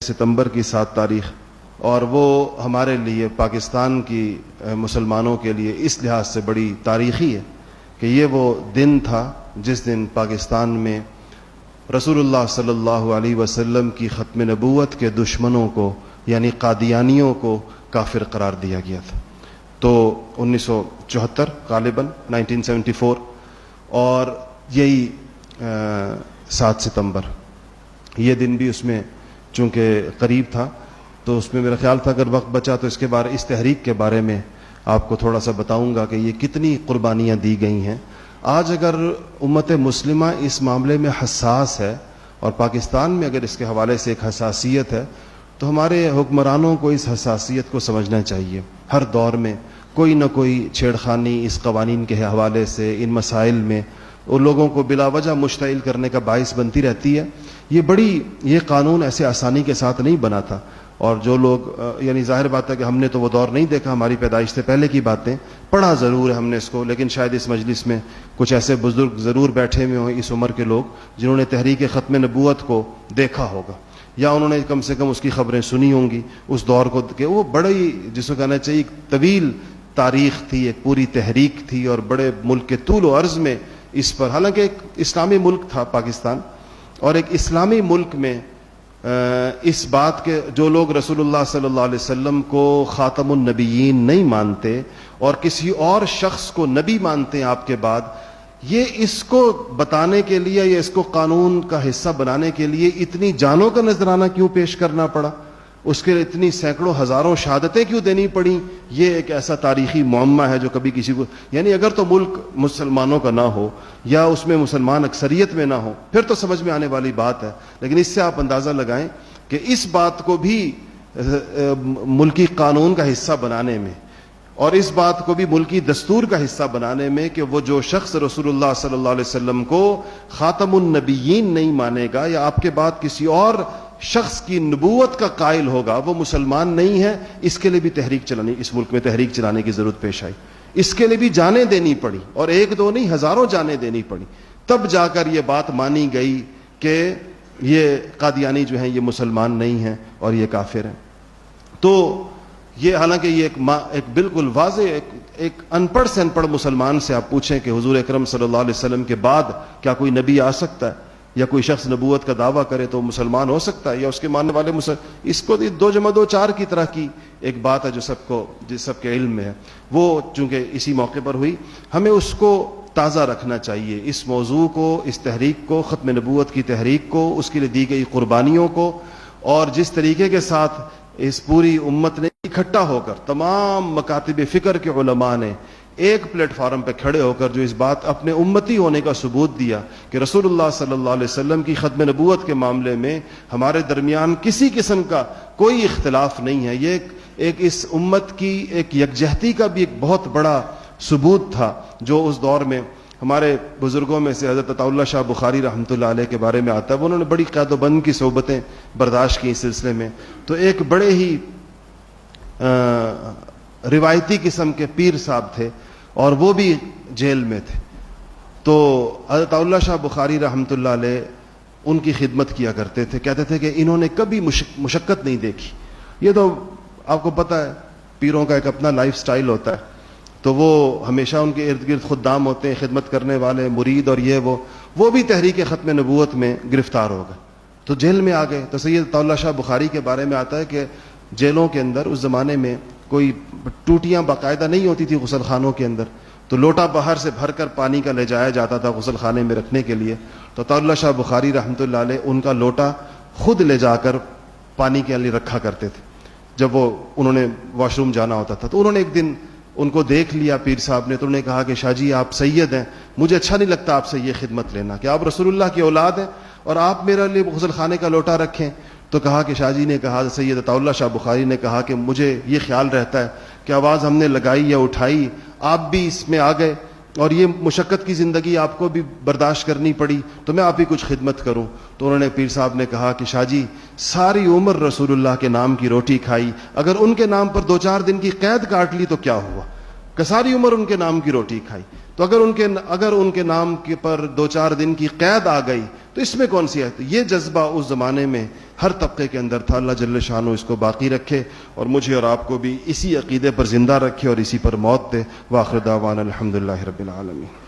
ستمبر کی 7 تاریخ، اور وہ ہمارے لیے پاکستان کی مسلمانوں کے لیے اس لحاظ سے بڑی تاریخی ہے کہ یہ وہ دن تھا جس دن پاکستان میں رسول اللہ صلی اللہ علیہ وسلم کی ختم نبوت کے دشمنوں کو یعنی قادیانیوں کو کافر قرار دیا گیا تھا۔ تو 1974 غالباً 1974، اور یہی 7 ستمبر یہ دن بھی اس میں چونکہ قریب تھا، تو اس میں میرا خیال تھا اگر وقت بچا تو اس کے بارے اس تحریک کے بارے میں آپ کو تھوڑا سا بتاؤں گا کہ یہ کتنی قربانیاں دی گئی ہیں۔ آج اگر امت مسلمہ اس معاملے میں حساس ہے، اور پاکستان میں اگر اس کے حوالے سے ایک حساسیت ہے، تو ہمارے حکمرانوں کو اس حساسیت کو سمجھنا چاہیے۔ ہر دور میں کوئی نہ کوئی چھیڑخانی اس قوانین کے حوالے سے ان مسائل میں اور لوگوں کو بلا وجہ مشتعل کرنے کا باعث بنتی رہتی ہے۔ یہ قانون ایسے آسانی کے ساتھ نہیں بنا تھا، اور جو لوگ یعنی ظاہر بات ہے کہ ہم نے تو وہ دور نہیں دیکھا، ہماری پیدائش سے پہلے کی باتیں پڑھا ضرور ہے ہم نے اس کو، لیکن شاید اس مجلس میں کچھ ایسے بزرگ ضرور بیٹھے ہوئے ہوں اس عمر کے لوگ جنہوں نے تحریک ختم نبوت کو دیکھا ہوگا، یا انہوں نے کم سے کم اس کی خبریں سنی ہوں گی اس دور کو، کہ وہ بڑی جس کو کہنا چاہیے طویل تاریخ تھی، ایک پوری تحریک تھی، اور بڑے ملک کے طول و عرض میں اس پر، حالانکہ ایک اسلامی ملک تھا پاکستان، اور ایک اسلامی ملک میں اس بات کے جو لوگ رسول اللہ صلی اللہ علیہ وسلم کو خاتم النبیین نہیں مانتے اور کسی اور شخص کو نبی مانتے ہیں آپ کے بعد، یہ اس کو بتانے کے لیے یا اس کو قانون کا حصہ بنانے کے لیے اتنی جانوں کا نذرانہ کیوں پیش کرنا پڑا، اس کے اتنی سینکڑوں ہزاروں شہادتیں کیوں دینی پڑیں، یہ ایک ایسا تاریخی معمہ ہے جو کبھی کسی کو، یعنی اگر تو ملک مسلمانوں کا نہ ہو یا اس میں مسلمان اکثریت میں نہ ہو پھر تو سمجھ میں آنے والی بات ہے، لیکن اس سے آپ اندازہ لگائیں کہ اس بات کو بھی ملکی قانون کا حصہ بنانے میں، اور اس بات کو بھی ملکی دستور کا حصہ بنانے میں کہ وہ جو شخص رسول اللہ صلی اللہ علیہ وسلم کو خاتم النبیین نہیں مانے گا یا آپ کے بعد کسی اور شخص کی نبوت کا قائل ہوگا وہ مسلمان نہیں ہے، اس کے لیے بھی تحریک چلانی، اس ملک میں تحریک چلانے کی ضرورت پیش آئی، اس کے لیے بھی جانیں دینی پڑی، اور ایک دو نہیں ہزاروں جانیں دینی پڑی، تب جا کر یہ بات مانی گئی کہ یہ قادیانی جو ہیں یہ مسلمان نہیں ہیں اور یہ کافر ہیں۔ تو یہ حالانکہ یہ ایک بالکل واضح ایک ان پڑھ سے ان پڑھ مسلمان سے آپ پوچھیں کہ حضور اکرم صلی اللہ علیہ وسلم کے بعد کیا کوئی نبی آ سکتا ہے، یا کوئی شخص نبوت کا دعویٰ کرے تو مسلمان ہو سکتا ہے، یا اس کے ماننے والے اس کو 2 جمع 2 4 کی طرح کی ایک بات ہے جو سب کے علم میں ہے، وہ چونکہ اسی موقع پر ہوئی، ہمیں اس کو تازہ رکھنا چاہیے، اس موضوع کو، اس تحریک کو، ختم نبوت کی تحریک کو، اس کے لیے دی گئی قربانیوں کو، اور جس طریقے کے ساتھ اس پوری امت نے اکٹھا ہو کر تمام مکاتب فکر کے علماء نے ایک پلیٹ فارم پہ کھڑے ہو کر جو اس بات اپنے امتی ہونے کا ثبوت دیا کہ رسول اللہ صلی اللہ علیہ وسلم کی ختم نبوت کے معاملے میں ہمارے درمیان کسی قسم کا کوئی اختلاف نہیں ہے، یہ ایک اس امت کی ایک یکجہتی کا بھی ایک بہت بڑا ثبوت تھا جو اس دور میں ہمارے بزرگوں میں سے حضرت عطا اللہ شاہ بخاری رحمۃ اللہ علیہ کے بارے میں آتا ہے، انہوں نے بڑی قید و بند کی صحبتیں برداشت کی اس سلسلے میں، تو ایک بڑے ہی روایتی قسم کے پیر صاحب تھے اور وہ بھی جیل میں تھے، تو حضرت اللہ شاہ بخاری رحمۃ اللہ علیہ ان کی خدمت کیا کرتے تھے، کہتے تھے کہ انہوں نے کبھی مشقت نہیں دیکھی، یہ تو آپ کو پتہ ہے پیروں کا ایک اپنا لائف سٹائل ہوتا ہے، تو وہ ہمیشہ ان کے ارد گرد خدام ہوتے ہیں، خدمت کرنے والے مرید، اور وہ بھی تحریک ختم نبوت میں گرفتار ہو گئے تو جیل میں آ گئے۔ تو سید اللہ شاہ بخاری کے بارے میں آتا ہے کہ جیلوں کے اندر اس زمانے میں کوئی ٹوٹیاں باقاعدہ نہیں ہوتی تھی غسل خانوں کے اندر، تو لوٹا باہر سے بھر کر پانی کا لے جایا جاتا تھا غسل خانے میں رکھنے کے لیے، تو عطا اللہ شاہ بخاری رحمۃ اللہ علیہ ان کا لوٹا خود لے جا کر پانی کے لیے رکھا کرتے تھے جب انہوں نے واش روم جانا ہوتا تھا۔ تو انہوں نے ایک دن ان کو دیکھ لیا پیر صاحب نے، تو انہوں نے کہا کہ شاہ جی آپ سید ہیں، مجھے اچھا نہیں لگتا آپ سے یہ خدمت لینا کہ آپ رسول اللہ کی اولاد ہیں اور آپ میرے لیے غسل خانے کا لوٹا رکھیں۔ تو کہا کہ شاہ جی نے کہا، سید عطا اللہ شاہ بخاری نے کہا کہ مجھے یہ خیال رہتا ہے کہ آواز ہم نے لگائی یا اٹھائی، آپ بھی اس میں آ گئے اور یہ مشقت کی زندگی آپ کو بھی برداشت کرنی پڑی، تو میں آپ ہی کچھ خدمت کروں۔ تو انہوں نے پیر صاحب نے کہا کہ شاہ جی ساری عمر رسول اللہ کے نام کی روٹی کھائی، اگر ان کے نام پر 2-4 دن کی قید کاٹ لی تو کیا ہوا، کہ ساری عمر ان کے نام کی روٹی کھائی، تو اگر ان کے نام کے پر 2-4 دن کی قید آ گئی تو اس میں کون سی ہے؟ یہ جذبہ اس زمانے میں ہر طبقے کے اندر تھا. اللہ جل شانہ اس کو باقی رکھے اور مجھے اور آپ کو بھی اسی عقیدے پر زندہ رکھے اور اسی پر موت دے. وآخر دعوانا الحمدللہ رب العالمین.